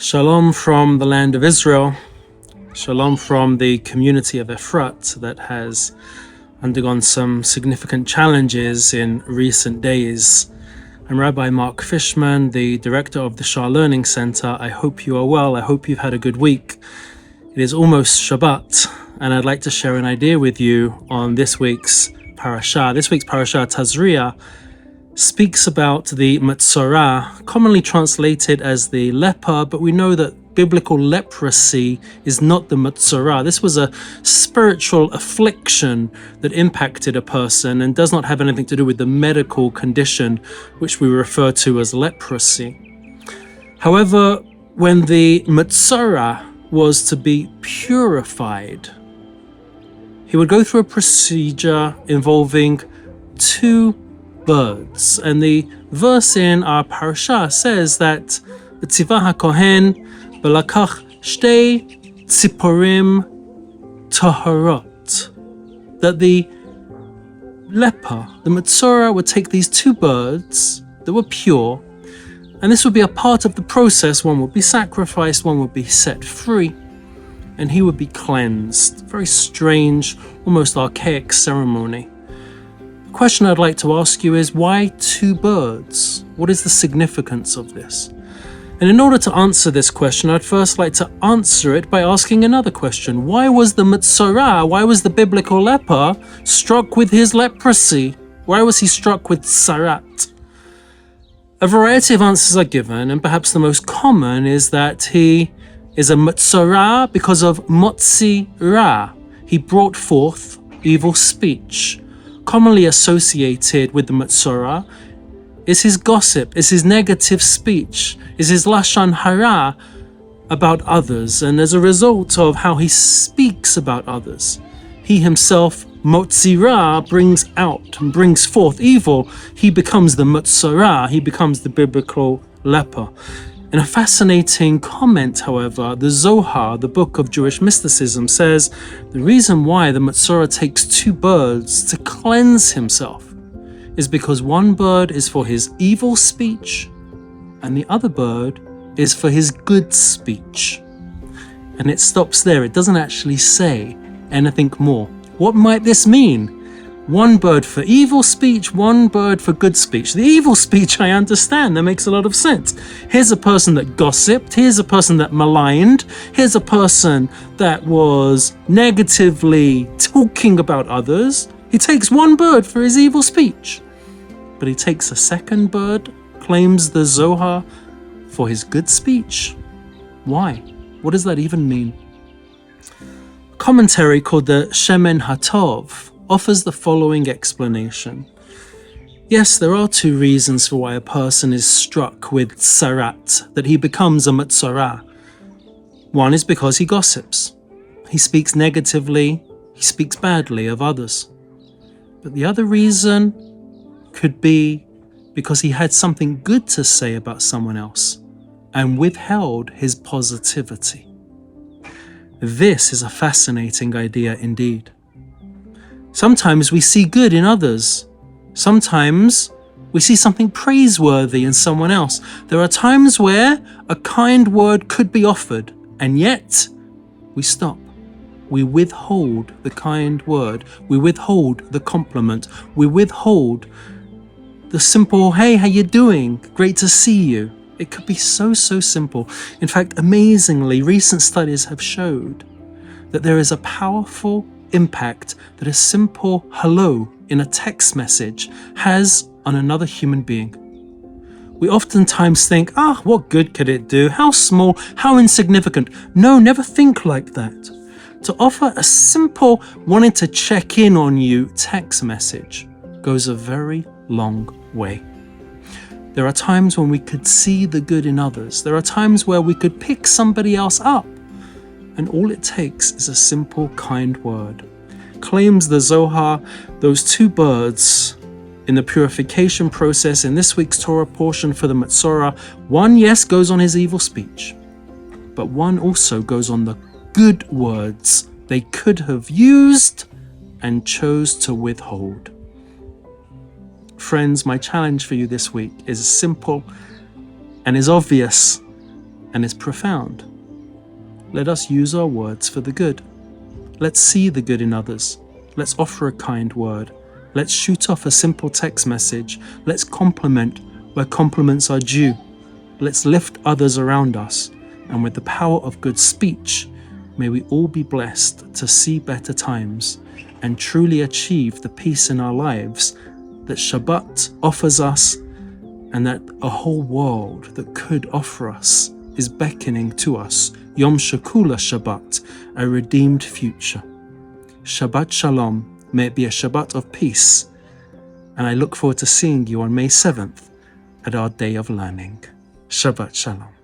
Shalom from the land of Israel. Shalom from the community of Efrat that has undergone some significant challenges in recent days. I'm Rabbi Fishman, the director of the Shah Learning Center. I hope you are well. I hope you've had a good week. It is almost Shabbat, and I'd like to share an idea with you on this week's parasha. This week's parasha, Tazria, speaks about the Metzora, commonly translated as the leper, but we know that biblical leprosy is not the Metzora. This was a spiritual affliction that impacted a person and does not have anything to do with the medical condition which we refer to as leprosy. However, when the Metzora was to be purified, he would go through a procedure involving two birds, and the verse in our parasha says that Tzivah HaKohen Belakach Shtei Tziporim Taharot, that the leper, the Metzora, would take these two birds that were pure, and this would be a part of the process. One would be sacrificed, one would be set free, and he would be cleansed. Very strange, almost archaic ceremony. The question I'd like to ask you is, why two birds? What is the significance of this? And in order to answer this question, I'd first like to answer it by asking another question. Why was the Metzora, why was the biblical leper struck with his leprosy? Why was he struck with tsarat? A variety of answers are given, and perhaps the most common is that he is a Metzora because of motzi ra. He brought forth evil speech. Commonly associated with the Metzora is his gossip, is his negative speech, is his lashon hara about others, and as a result of how he speaks about others, he himself, motzi ra, brings out and brings forth evil. He becomes the Metzora, he becomes the biblical leper. In a fascinating comment, however, the Zohar, the book of Jewish mysticism, says the reason why the Metzora takes two birds to cleanse himself is because one bird is for his evil speech and the other bird is for his good speech. And it stops there. It doesn't actually say anything more. What might this mean? One bird for evil speech, one bird for good speech. The evil speech, I understand, that makes a lot of sense. Here's a person that gossiped, here's a person that maligned, here's a person that was negatively talking about others. He takes one bird for his evil speech, but he takes a second bird, claims the Zohar, for his good speech. Why? What does that even mean? A commentary called the Shemen HaTov offers the following explanation. Yes, there are two reasons for why a person is struck with tsarat, that he becomes a Metzora. One is because he gossips. He speaks negatively, he speaks badly of others. But the other reason could be because he had something good to say about someone else and withheld his positivity. This is a fascinating idea indeed. Sometimes we see good in others. Sometimes we see something praiseworthy in someone else. There are times where a kind word could be offered, and yet we stop. We withhold the kind word. We withhold the compliment. We withhold the simple, hey, how you doing? Great to see you. It could be so simple. In fact, amazingly, recent studies have showed that there is a powerful impact that a simple hello in a text message has on another human being. We oftentimes think, what good could it do? How small, how insignificant. No, never think like that. To offer a simple wanting to check in on you text message goes a very long way. There are times when we could see the good in others. There are times where we could pick somebody else up, and all it takes is a simple, kind word. Claims the Zohar, those two birds in the purification process in this week's Torah portion for the Metzora, one, yes, goes on his evil speech, but one also goes on the good words they could have used and chose to withhold. Friends, my challenge for you this week is simple and is obvious, and is profound. Let us use our words for the good. Let's see the good in others. Let's offer a kind word. Let's shoot off a simple text message. Let's compliment where compliments are due. Let's lift others around us. And with the power of good speech, may we all be blessed to see better times and truly achieve the peace in our lives that Shabbat offers us and that a whole world that could offer us is beckoning to us. Yom Shekula Shabbat, a redeemed future. Shabbat Shalom, may it be a Shabbat of peace. And I look forward to seeing you on May 7th at our Day of Learning. Shabbat Shalom.